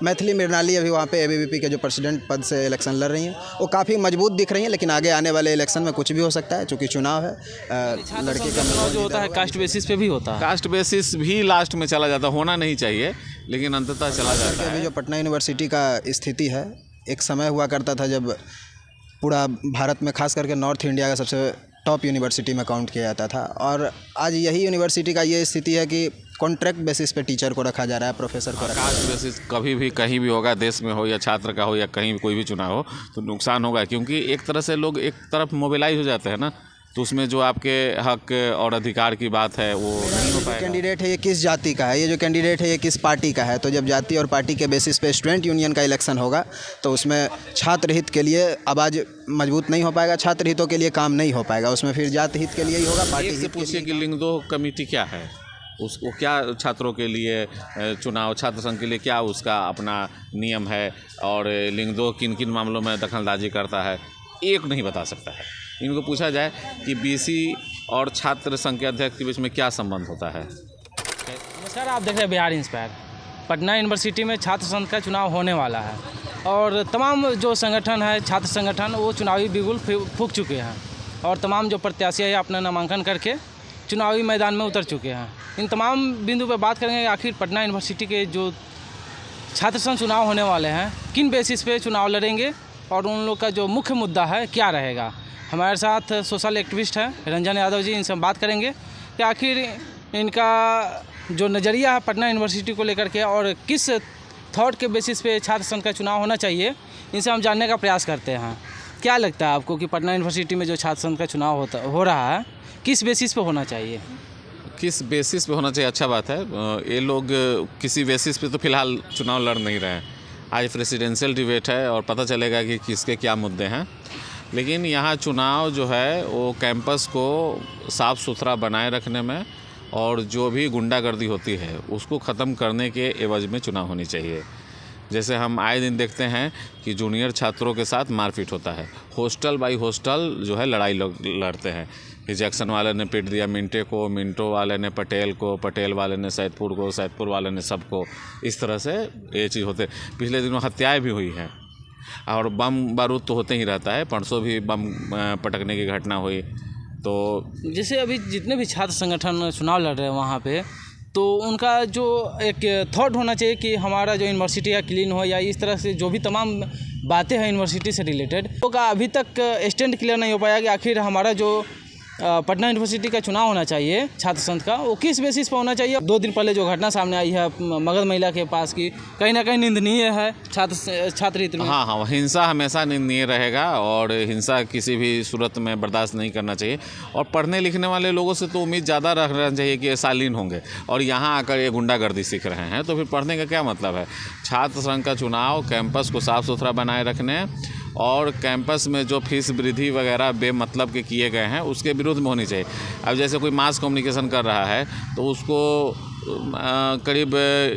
मैथिली मृणाली अभी वहाँ पे एबीवीपी के जो प्रेसिडेंट पद से इलेक्शन लड़ रही हैं, वो काफ़ी मजबूत दिख रही हैं, लेकिन आगे आने वाले इलेक्शन में कुछ भी हो सकता है, चूँकि चुनाव है। लड़की का चुनाव जो होता है कास्ट बेसिस पे भी होता है। कास्ट बेसिस भी लास्ट में चला जाता, होना नहीं चाहिए लेकिन अंततः चला जाता है। अभी जो पटना यूनिवर्सिटी का स्थिति है, एक समय हुआ करता था जब पूरा भारत में खास करके नॉर्थ इंडिया का सबसे टॉप यूनिवर्सिटी में काउंट किया जाता था, और आज यही यूनिवर्सिटी का ये स्थिति है कि कॉन्ट्रैक्ट बेसिस पे टीचर को रखा जा रहा है, प्रोफेसर को रखा जा रहा है। कास्ट बेसिस कभी भी कहीं भी होगा, देश में हो या छात्र का हो या कहीं भी कोई भी चुनाव हो, तो नुकसान होगा, क्योंकि एक तरह से लोग एक तरफ मोबिलाइज हो जाते हैं ना, तो उसमें जो आपके हक और अधिकार की बात है वो नहीं हो पाएगा। कैंडिडेट है ये किस जाति का है, ये जो कैंडिडेट है ये किस पार्टी का है, तो जब जाति और पार्टी के बेसिस पे स्टूडेंट यूनियन का इलेक्शन होगा तो उसमें छात्र हित के लिए आवाज़ मजबूत नहीं हो पाएगा, छात्र हितों के लिए काम नहीं हो पाएगा, उसमें फिर जाति हित के लिए ही होगा, पार्टी हित के पूछिए कि लिंगदो कमेटी क्या है, उसको क्या छात्रों के लिए चुनाव, छात्र संघ के लिए क्या उसका अपना नियम है, और लिंगदो किन किन मामलों में दखलंदाजी करता है, एक नहीं बता सकता है। इनको पूछा जाए कि बीसी और छात्र संघ के अध्यक्ष के बीच में क्या संबंध होता है। नमस्कार, आप देख रहे हैं बिहार इंस्पायर। पटना यूनिवर्सिटी में छात्र संघ का चुनाव होने वाला है और तमाम जो संगठन है, छात्र संगठन, वो चुनावी बिगुल फूंक चुके हैं और तमाम जो प्रत्याशी है अपना नामांकन करके चुनावी मैदान में उतर चुके हैं। इन तमाम बिंदु पर बात करेंगे आखिर पटना यूनिवर्सिटी के जो छात्र संघ चुनाव होने वाले हैं किन बेसिस पे चुनाव लड़ेंगे और उन लोग का जो मुख्य मुद्दा है क्या रहेगा। हमारे साथ सोशल एक्टिविस्ट हैं रंजन यादव जी, इनसे हम बात करेंगे कि आखिर इनका जो नज़रिया है पटना यूनिवर्सिटी को लेकर के और किस थॉट के बेसिस पे छात्र संघ का चुनाव होना चाहिए, इनसे हम जानने का प्रयास करते हैं। क्या लगता है आपको कि पटना यूनिवर्सिटी में जो छात्र संघ का चुनाव हो रहा है किस बेसिस पे होना चाहिए? किस बेसिस पे होना चाहिए, अच्छा बात है। ये लोग किसी बेसिस पे तो फिलहाल चुनाव लड़ नहीं रहे हैं। आज प्रेसिडेंशियल डिबेट है और पता चलेगा कि किसके क्या मुद्दे हैं, लेकिन यहाँ चुनाव जो है वो कैंपस को साफ़ सुथरा बनाए रखने में और जो भी गुंडागर्दी होती है उसको ख़त्म करने के एवज में चुनाव होनी चाहिए। जैसे हम आए दिन देखते हैं कि जूनियर छात्रों के साथ मारपीट होता है, हॉस्टल बाई हॉस्टल जो है लड़ाई लोग लड़ते हैं कि जैक्सन वाले ने पीट दिया मिंटे को, मिंटो वाले ने पटेल को, पटेल वाले ने सैदपुर को, सैदपुर वाले ने सबको, इस तरह से ये चीज़ होते। पिछले दिनों हत्याएं भी हुई हैं और बम बारूद तो होते ही रहता है, परसों भी बम पटकने की घटना हुई। तो जैसे अभी जितने भी छात्र संगठन चुनाव लड़ रहे हैं वहाँ पे, तो उनका जो एक थॉट होना चाहिए कि हमारा जो यूनिवर्सिटी है क्लीन हो, या इस तरह से जो भी तमाम बातें हैं यूनिवर्सिटी से रिलेटेड, तो का अभी तक स्टैंड क्लियर नहीं हो पाया कि आखिर हमारा जो पटना यूनिवर्सिटी का चुनाव होना चाहिए छात्र संघ का, वो किस बेसिस पर होना चाहिए। 2 दिन पहले जो घटना सामने आई है मगध महिला के पास की, कहीं ना कहीं निंदनीय है छात्र हित में। हाँ, हिंसा हमेशा निंदनीय रहेगा और हिंसा किसी भी सूरत में बर्दाश्त नहीं करना चाहिए। और पढ़ने लिखने वाले लोगों से तो उम्मीद ज़्यादा रखना चाहिए कि ये शालीन होंगे, और यहाँ आकर ये गुंडागर्दी सीख रहे हैं तो फिर पढ़ने का क्या मतलब है। छात्र संघ का चुनाव कैंपस को साफ़ सुथरा बनाए रखने और कैंपस में जो फीस वृद्धि वगैरह बेमतलब के किए गए हैं उसके विरुद्ध में होनी चाहिए। अब जैसे कोई मास कम्युनिकेशन कर रहा है तो उसको करीब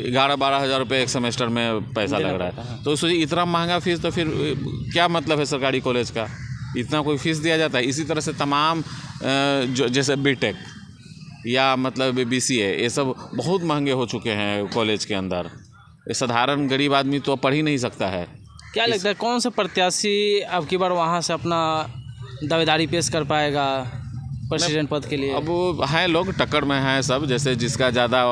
11-12 हज़ार रुपये एक सेमेस्टर में पैसा लग रहा है, तो सोचिए इतना महंगा फीस, तो फिर क्या मतलब है सरकारी कॉलेज का, इतना कोई फीस दिया जाता है। इसी तरह से तमाम जो जैसे बीटेक या मतलब BCA, ये सब बहुत महंगे हो चुके हैं कॉलेज के अंदर। साधारण गरीब आदमी तो पढ़ ही नहीं सकता है। क्या लगता है कौन सा प्रत्याशी अब की बार वहाँ से अपना दावेदारी पेश कर पाएगा प्रेसिडेंट पद के लिए? अब हैं लोग टक्कर में हैं सब, जैसे जिसका ज़्यादा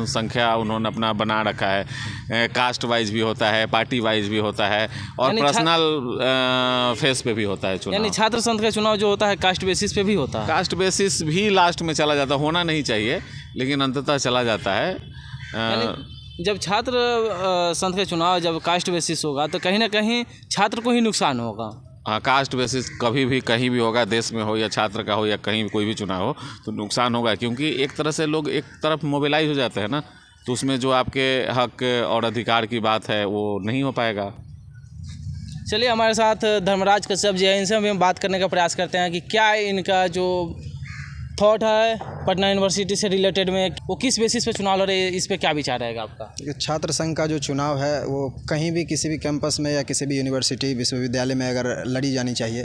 संख्या उन्होंने अपना बना रखा है। कास्ट वाइज भी होता है, पार्टी वाइज भी होता है और पर्सनल फेस पे भी होता है चुनाव। यानी छात्र संघ का चुनाव जो होता है कास्ट बेसिस पे भी होता है? कास्ट बेसिस भी लास्ट में चला जाता, होना नहीं चाहिए लेकिन अंततः चला जाता है। जब छात्र संघ का चुनाव जब कास्ट बेसिस होगा तो कहीं ना कहीं छात्र को ही नुकसान होगा। हाँ, कास्ट बेसिस कभी भी कहीं भी होगा, देश में हो या छात्र का हो या कहीं भी कोई भी चुनाव हो, तो नुकसान होगा, क्योंकि एक तरह से लोग एक तरफ मोबिलाइज हो जाते हैं ना, तो उसमें जो आपके हक और अधिकार की बात है वो नहीं हो पाएगा। चलिए, हमारे साथ धर्मराज कश्यप जी हैं, इनसे हम बात करने का प्रयास करते हैं कि क्या इनका जो थॉट है पटना यूनिवर्सिटी से रिलेटेड में, वो किस बेसिस पे चुनाव लड़ रहे हैं, इस पे क्या विचार रहेगा आपका? छात्र संघ का जो चुनाव है वो कहीं भी किसी भी कैंपस में या किसी भी यूनिवर्सिटी विश्वविद्यालय में अगर लड़ी जानी चाहिए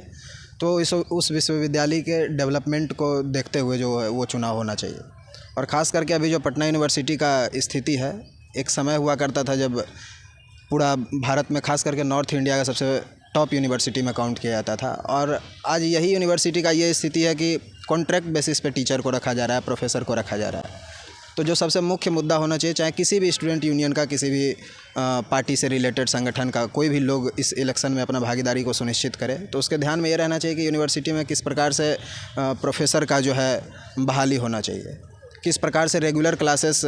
तो उस विश्वविद्यालय के डेवलपमेंट को देखते हुए जो है वो चुनाव होना चाहिए। और ख़ास करके अभी जो पटना यूनिवर्सिटी का स्थिति है, एक समय हुआ करता था जब पूरा भारत में खास करके नॉर्थ इंडिया का सबसे टॉप यूनिवर्सिटी में काउंट किया जाता था। और आज यही यूनिवर्सिटी का ये स्थिति है कि कॉन्ट्रैक्ट बेसिस पे टीचर को रखा जा रहा है, प्रोफेसर को रखा जा रहा है। तो जो सबसे मुख्य मुद्दा होना चाहिए, चाहे किसी भी स्टूडेंट यूनियन का, किसी भी पार्टी से रिलेटेड संगठन का कोई भी लोग इस इलेक्शन में अपना भागीदारी को सुनिश्चित करे, तो उसके ध्यान में ये रहना चाहिए कि यूनिवर्सिटी में किस प्रकार से प्रोफेसर का जो है बहाली होना चाहिए, किस प्रकार से रेगुलर क्लासेस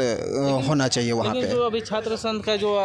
होना चाहिए वहाँ पे। जो अभी छात्र संघ का जो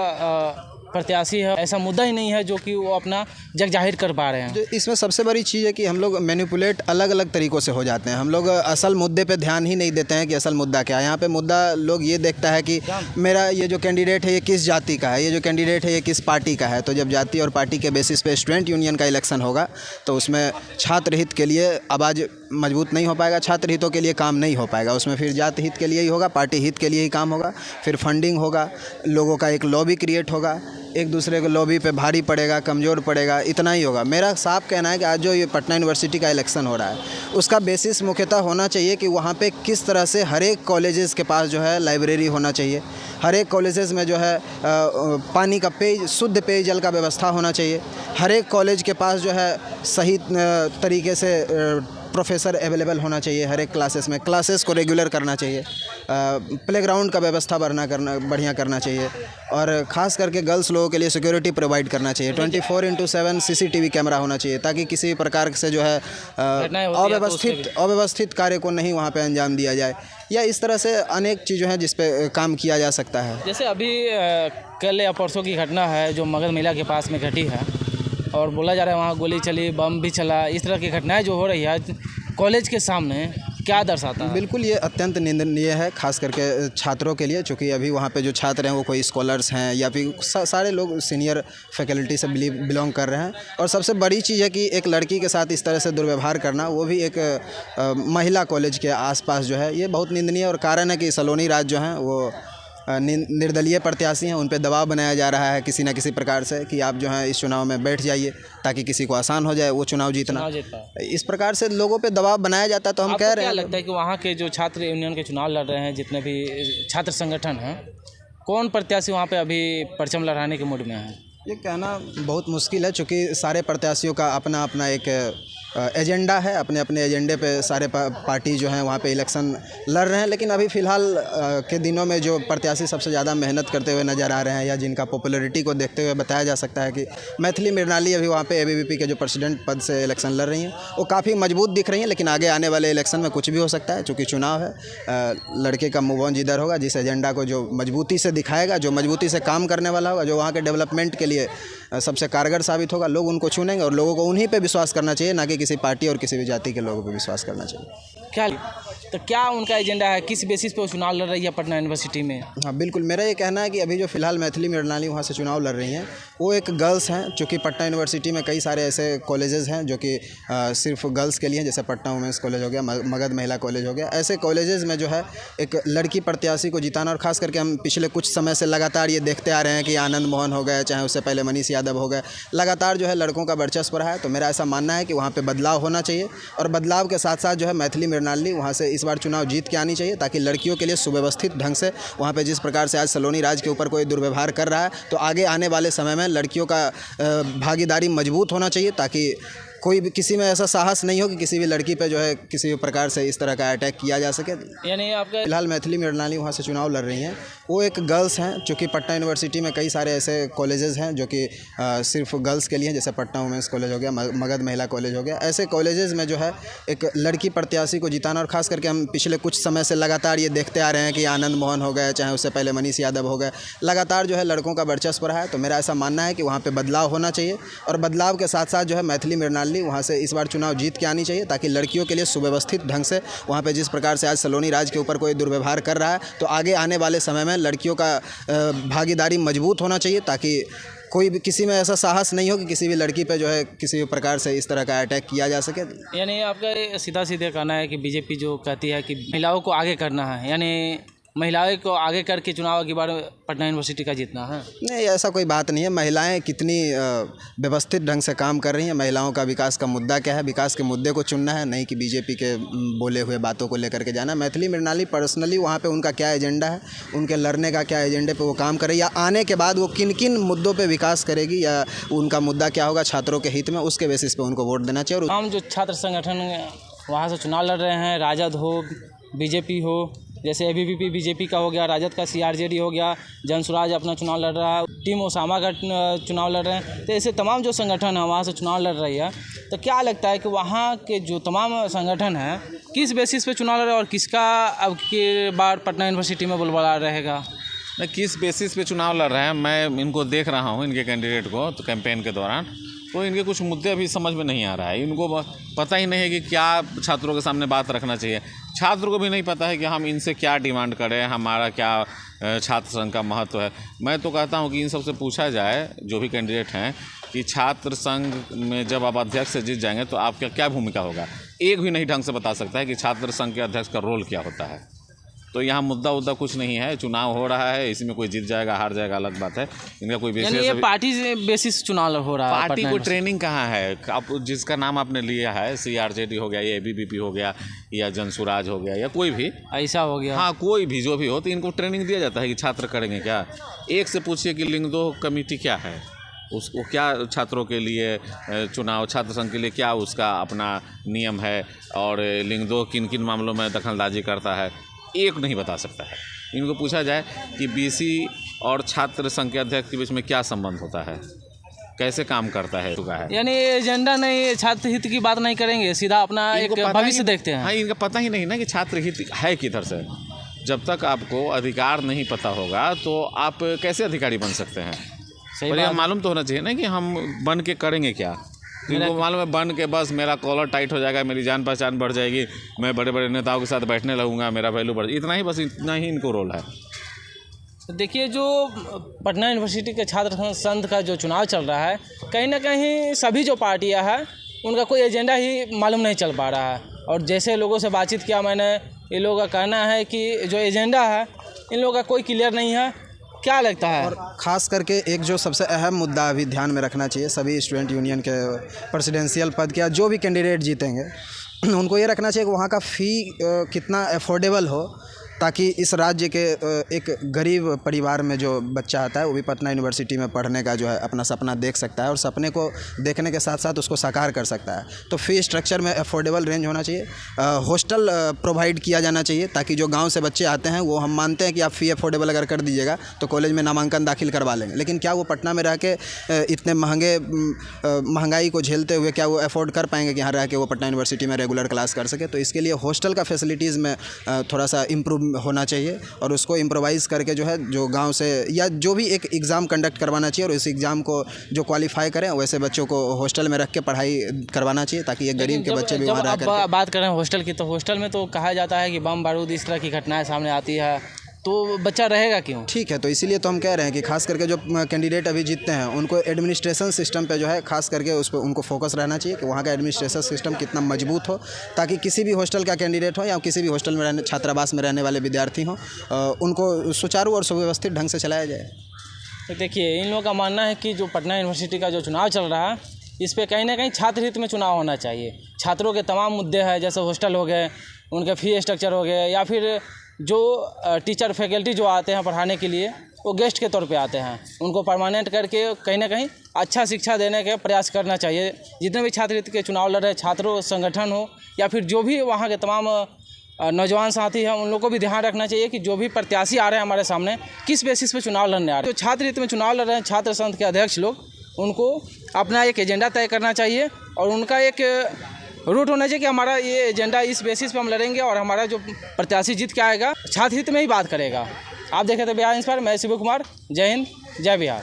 प्रत्याशी है, ऐसा मुद्दा ही नहीं है जो कि वो अपना जग जाहिर कर पा रहे हैं। जो इसमें सबसे बड़ी चीज़ है कि हम लोग मैनिपुलेट अलग अलग तरीक़ों से हो जाते हैं। हम लोग असल मुद्दे पे ध्यान ही नहीं देते हैं कि असल मुद्दा क्या है। यहाँ पे मुद्दा लोग ये देखता है कि मेरा ये जो कैंडिडेट है ये किस जाति का है, ये जो कैंडिडेट है ये किस पार्टी का है। तो जब जाति और पार्टी के बेसिस पे स्टूडेंट यूनियन का इलेक्शन होगा तो उसमें छात्र हित के लिए आवाज़ मजबूत नहीं हो पाएगा, छात्र हितों के लिए काम नहीं हो पाएगा। उसमें फिर जाति हित के लिए ही होगा, पार्टी हित के लिए ही काम होगा, फिर फंडिंग होगा, लोगों का एक लॉबी क्रिएट होगा, एक दूसरे को लॉबी पे भारी पड़ेगा, कमज़ोर पड़ेगा, इतना ही होगा। मेरा साफ कहना है कि आज जो ये पटना यूनिवर्सिटी का इलेक्शन हो रहा है उसका बेसिस मुख्यतः होना चाहिए कि वहाँ पे किस तरह से हर एक कॉलेजेस के पास जो है लाइब्रेरी होना चाहिए, हर एक कॉलेजेस में जो है पानी का शुद्ध पेयजल का व्यवस्था होना चाहिए, हर एक कॉलेज के पास जो है सही तरीके से प्रोफेसर अवेलेबल होना चाहिए, हर एक क्लासेस में क्लासेस को रेगुलर करना चाहिए, प्लेग्राउंड का व्यवस्था बढ़िया करना चाहिए, और ख़ास करके गर्ल्स लोगों के लिए सिक्योरिटी प्रोवाइड करना चाहिए। 24/7 CCTV कैमरा होना चाहिए ताकि किसी भी प्रकार से जो है अव्यवस्थित कार्य को नहीं वहाँ पे अंजाम दिया जाए। या इस तरह से अनेक चीज़ें हैं जिस पे काम किया जा सकता है। जैसे अभी कल या परसों की घटना है जो मगध मेला के पास में घटी है और बोला जा रहा है वहाँ गोली चली, बम भी चला, इस तरह की घटनाएं जो हो रही है कॉलेज के सामने, क्या दर्शाता है? बिल्कुल ये अत्यंत निंदनीय है, खास करके छात्रों के लिए, क्योंकि अभी वहाँ पे जो छात्र हैं वो कोई स्कॉलर्स हैं या फिर सारे लोग सीनियर फैकल्टी से बिलोंग कर रहे हैं। और सबसे बड़ी चीज़ है कि एक लड़की के साथ इस तरह से दुर्व्यवहार करना, वो भी एक महिला कॉलेज के आसपास जो है, ये बहुत निंदनीय। और कारण है कि सलोनी राज जो हैं वो निर्दलीय प्रत्याशी हैं, उन पे दबाव बनाया जा रहा है किसी न किसी प्रकार से कि आप जो हैं इस चुनाव में बैठ जाइए ताकि किसी को आसान हो जाए वो चुनाव जीतना। इस प्रकार से लोगों पे दबाव बनाया जाता है। तो हम कह रहे हैं, क्या लगता है कि वहाँ के जो छात्र यूनियन के चुनाव लड़ रहे हैं, जितने भी छात्र संगठन हैं, कौन प्रत्याशी वहाँ पे अभी परचम लहराने के मूड में है? ये कहना बहुत मुश्किल है, चूँकि सारे प्रत्याशियों का अपना अपना एक एजेंडा है, अपने अपने एजेंडे पे सारे पार्टी जो हैं वहाँ पे इलेक्शन लड़ रहे हैं। लेकिन अभी फ़िलहाल के दिनों में जो प्रत्याशी सबसे ज़्यादा मेहनत करते हुए नज़र आ रहे हैं या जिनका पॉपुलैरिटी को देखते हुए बताया जा सकता है कि मैथिली मृणाली अभी वहाँ पे ABVP के जो प्रेसिडेंट पद से इलेक्शन लड़ रही हैं, वो काफ़ी मजबूत दिख रही हैं। लेकिन आगे आने वाले इलेक्शन में कुछ भी हो सकता है, चूँकि चुनाव है। लड़के का मूव ऑन जिधर होगा, जिस एजेंडा को जो मजबूती से दिखाएगा, जो मजबूती से काम करने वाला होगा, जो वहाँ के डेवलपमेंट के लिए सबसे कारगर साबित होगा, लोग उनको चुनेंगे। और लोगों को उन्हीं पे विश्वास करना चाहिए, ना कि किसी पार्टी और किसी भी जाति के लोगों पे विश्वास करना चाहिए। क्या उनका एजेंडा है, किस बेसिस पे वो चुनाव लड़ रही है पटना यूनिवर्सिटी में? हाँ बिल्कुल, मेरा ये कहना है कि अभी जो फ़िलहाल मैथिली मृणाली वहाँ से चुनाव लड़ रही हैं, वो एक गर्ल्स हैं। चूँकि पटना यूनिवर्सिटी में कई सारे ऐसे कॉलेजेस हैं जो कि सिर्फ गर्ल्स के लिए, जैसे पटना वुमेंस कॉलेज हो गया, मगध महिला कॉलेज हो गया। ऐसे कॉलेजेस में जो है एक लड़की प्रत्याशी को जिताना, और ख़ास करके हम पिछले कुछ समय से लगातार ये देखते आ रहे हैं कि आनंद मोहन हो गए, चाहे उससे पहले मनीष यादव हो गए, लगातार जो है लड़कों का वर्चस्व रहा है। तो मेरा ऐसा मानना है कि वहाँ पर बदलाव होना चाहिए, और बदलाव के साथ साथ जो है मैथिली मृणाली वहाँ से इस बार चुनाव जीत के आनी चाहिए, ताकि लड़कियों के लिए सुव्यवस्थित ढंग से वहाँ पे जिस प्रकार से आज सलोनी राज के ऊपर कोई दुर्व्यवहार कर रहा है, तो आगे आने वाले समय में लड़कियों का भागीदारी मजबूत होना चाहिए, ताकि कोई भी किसी में ऐसा साहस नहीं हो कि किसी भी लड़की पे जो है किसी भी प्रकार से इस तरह का अटैक किया जा सके। यानी आपका फिलहाल मैथिली मृणाली वहाँ से चुनाव लड़ रही हैं, वो एक गर्ल्स हैं। चूँकि पटना यूनिवर्सिटी में कई सारे ऐसे कॉलेजेस हैं जो कि सिर्फ गर्ल्स के लिए, जैसे पटना वुमेंस कॉलेज हो गया, मगध महिला कॉलेज हो गया। ऐसे कॉलेजेस में जो है एक लड़की प्रत्याशी को जिताना, और ख़ास करके हम पिछले कुछ समय से लगातार ये देखते आ रहे हैं कि आनंद मोहन हो गए, चाहे उससे पहले मनीष यादव हो गए, लगातार जो है लड़कों का वर्चस्व रहा है। तो मेरा ऐसा मानना है कि वहाँ पर बदलाव होना चाहिए, और बदलाव के साथ साथ जो है मैथिली मृणाली वहाँ से इस बार चुनाव जीत के आनी चाहिए, ताकि लड़कियों के लिए सुव्यवस्थित ढंग से वहाँ पे जिस प्रकार से आज सलोनी राज के ऊपर कोई दुर्व्यवहार कर रहा है, तो आगे आने वाले समय में लड़कियों का भागीदारी मजबूत होना चाहिए, ताकि कोई भी किसी में ऐसा साहस नहीं हो कि किसी भी लड़की पे जो है किसी भी प्रकार से इस तरह का अटैक किया जा सके। यानी आपका सीधा सीधे कहना है कि बीजेपी जो कहती है कि महिलाओं को आगे करना है, यानी महिलाओं को आगे करके चुनाव की बार पटना यूनिवर्सिटी का जीतना है? नहीं, ऐसा कोई बात नहीं है। महिलाएं कितनी व्यवस्थित ढंग से काम कर रही हैं। महिलाओं का विकास का मुद्दा क्या है, विकास के मुद्दे को चुनना है, नहीं कि बीजेपी के बोले हुए बातों को लेकर के जाना। मैथिली मृणाली पर्सनली वहाँ पे उनका क्या एजेंडा है, उनके लड़ने का क्या एजेंडे पे वो काम करे, या आने के बाद वो किन किन मुद्दों पे विकास करेगी, या उनका मुद्दा क्या होगा छात्रों के हित में, उसके बेसिस पे उनको वोट देना चाहिए। और हम जो छात्र संगठन वहाँ से चुनाव लड़ रहे हैं, राजद हो, बीजेपी हो, जैसे एबीवीपी बीजेपी का हो गया, राजद का सीआरजेडी हो गया, जनसुराज अपना चुनाव लड़ रहा है, टीम ओसामा का चुनाव लड़ रहे हैं, तो ऐसे तमाम जो संगठन है वहाँ से चुनाव लड़ रही है। तो क्या लगता है कि वहाँ के जो तमाम संगठन हैं किस बेसिस पे चुनाव लड़ रहे हैं और किसका अब की बार पटना यूनिवर्सिटी में बोलबाला रहेगा? नहीं, किस बेसिस पे चुनाव लड़ रहे हैं, मैं इनको देख रहा हूँ, इनके कैंडिडेट को, तो कैंपेन के दौरान तो इनके कुछ मुद्दे अभी समझ में नहीं आ रहा है। इनको पता ही नहीं है कि क्या छात्रों के सामने बात रखना चाहिए। छात्र को भी नहीं पता है कि हम इनसे क्या डिमांड करें, हमारा क्या छात्र संघ का महत्व है। मैं तो कहता हूं कि इन सबसे पूछा जाए, जो भी कैंडिडेट हैं, कि छात्र संघ में जब आप अध्यक्ष से जीत जाएंगे तो आपका क्या भूमिका होगा। एक भी नहीं ढंग से बता सकता है कि छात्र संघ के अध्यक्ष का रोल क्या होता है। तो यहाँ मुद्दा कुछ नहीं है, चुनाव हो रहा है, इसमें कोई जीत जाएगा हार जाएगा अलग बात है। इनका कोई यानी ये पार्टी से बेसिस चुनाव हो रहा है? पार्टी को ट्रेनिंग कहाँ है? आप जिसका नाम आपने लिया है, सीआरजेडी हो गया, या एबीवीपी हो गया, या जनसुराज हो गया, या कोई भी ऐसा हो गया, हाँ कोई भी जो भी हो, तो इनको ट्रेनिंग दिया जाता है कि छात्र करेंगे क्या। एक से पूछिए कि लिंग दो कमेटी क्या है, उसको क्या छात्रों के लिए चुनाव, छात्र संघ के लिए क्या उसका अपना नियम है, और लिंग दो किन किन मामलों में दखलंदाजी करता है, एक नहीं बता सकता है। इनको पूछा जाए कि बीसी और छात्र संघ के अध्यक्ष के बीच में क्या संबंध होता है, कैसे काम करता है, यानी एजेंडा नहीं, छात्र हित की बात नहीं करेंगे, सीधा अपना एक भविष्य देखते हैं। हाँ, इनका पता ही नहीं ना कि छात्र हित है किधर से। जब तक आपको अधिकार नहीं पता होगा तो आप कैसे अधिकारी बन सकते हैं? और यह मालूम तो होना चाहिए ना कि हम बन के करेंगे क्या। इनको मालूम है बन के बस मेरा कॉलर टाइट हो जाएगा, मेरी जान पहचान बढ़ जाएगी, मैं बड़े बड़े नेताओं के साथ बैठने लगूंगा, मेरा वैल्यू बढ़, इतना ही, बस इतना ही इनको रोल है। देखिए, जो पटना यूनिवर्सिटी के छात्र संघ का जो चुनाव चल रहा है, कहीं ना कहीं सभी जो पार्टियां हैं उनका कोई एजेंडा ही मालूम नहीं चल पा रहा है। और जैसे लोगों से बातचीत किया मैंने, ये लोगों का कहना है कि जो एजेंडा है इन लोगों का कोई क्लियर नहीं है। क्या लगता है? और ख़ास करके एक जो सबसे अहम मुद्दा अभी ध्यान में रखना चाहिए सभी स्टूडेंट यूनियन के प्रेसिडेंशियल पद के, जो भी कैंडिडेट जीतेंगे उनको ये रखना चाहिए कि वहाँ का फ़ी कितना अफोर्डेबल हो, ताकि इस राज्य के एक गरीब परिवार में जो बच्चा आता है वो भी पटना यूनिवर्सिटी में पढ़ने का जो है अपना सपना देख सकता है, और सपने को देखने के साथ साथ उसको साकार कर सकता है। तो फ़ी स्ट्रक्चर में अफोर्डेबल रेंज होना चाहिए। हॉस्टल प्रोवाइड किया जाना चाहिए, ताकि जो गांव से बच्चे आते हैं वो, हम मानते हैं कि आप फ़ी अफोर्डेबल अगर कर दीजिएगा तो कॉलेज में नामांकन दाखिल करवा लेंगे, लेकिन क्या वो पटना में रह के इतने महंगाई को झेलते हुए क्या वो अफोर्ड कर पाएंगे कि यहाँ रह के वो पटना यूनिवर्सिटी में रेगुलर क्लास कर सके? तो इसके लिए हॉस्टल का फैसिलिटीज़ में थोड़ा सा इम्प्रूव होना चाहिए, और उसको इम्प्रोवाइज़ करके जो है, जो गांव से या जो भी एक एग्ज़ाम कंडक्ट करवाना चाहिए, और इस एग्ज़ाम को जो क्वालिफाई करें वैसे बच्चों को हॉस्टल में रख के पढ़ाई करवाना चाहिए, ताकि ये गरीब के बच्चे भी वहाँ रह कर। बात करें हॉस्टल की, तो हॉस्टल में तो कहा जाता है कि बम बारूद इस तरह की घटनाएं सामने आती है, तो बच्चा रहेगा क्यों? ठीक है, तो इसीलिए तो हम कह रहे हैं कि खास करके जो कैंडिडेट अभी जीतते हैं उनको एडमिनिस्ट्रेशन सिस्टम पे जो है खास करके उस पर उनको फोकस रहना चाहिए कि वहाँ का एडमिनिस्ट्रेशन सिस्टम कितना मजबूत हो, ताकि किसी भी हॉस्टल का कैंडिडेट हो या किसी भी हॉस्टल में रहने, छात्रावास में रहने वाले विद्यार्थी हों, उनको सुचारू और सुव्यवस्थित ढंग से चलाया जाए। तो देखिए, इन लोगों का मानना है कि जो पटना यूनिवर्सिटी का जो चुनाव चल रहा है, इस पर कहीं ना कहीं छात्र हित में चुनाव होना चाहिए। छात्रों के तमाम मुद्दे हैं, जैसे हॉस्टल हो गए, उनके फ़ी स्ट्रक्चर हो गए, या फिर जो टीचर फैकल्टी जो आते हैं पढ़ाने के लिए वो गेस्ट के तौर पे आते हैं, उनको परमानेंट करके कहीं ना कहीं अच्छा शिक्षा देने के प्रयास करना चाहिए। जितने भी छात्र हित के चुनाव लड़ रहे छात्रों संगठन हो या फिर जो भी वहाँ के तमाम नौजवान साथी हैं, उन लोगों को भी ध्यान रखना चाहिए कि जो भी प्रत्याशी आ रहे हैं हमारे सामने, किस बेसिस पे चुनाव लड़ने आ रहे हैं। तो छात्र हित में चुनाव लड़ रहे हैं छात्र संघ के अध्यक्ष लोग, उनको अपना एक एजेंडा तय करना चाहिए, और उनका एक रूट होना चाहिए कि हमारा ये एजेंडा इस बेसिस पे हम लड़ेंगे, और हमारा जो प्रत्याशी जीत के आएगा छात्र हित में ही बात करेगा। आप देखे थे बिहार इंस्पायर, मैं शिव कुमार। जय हिंद, जय बिहार।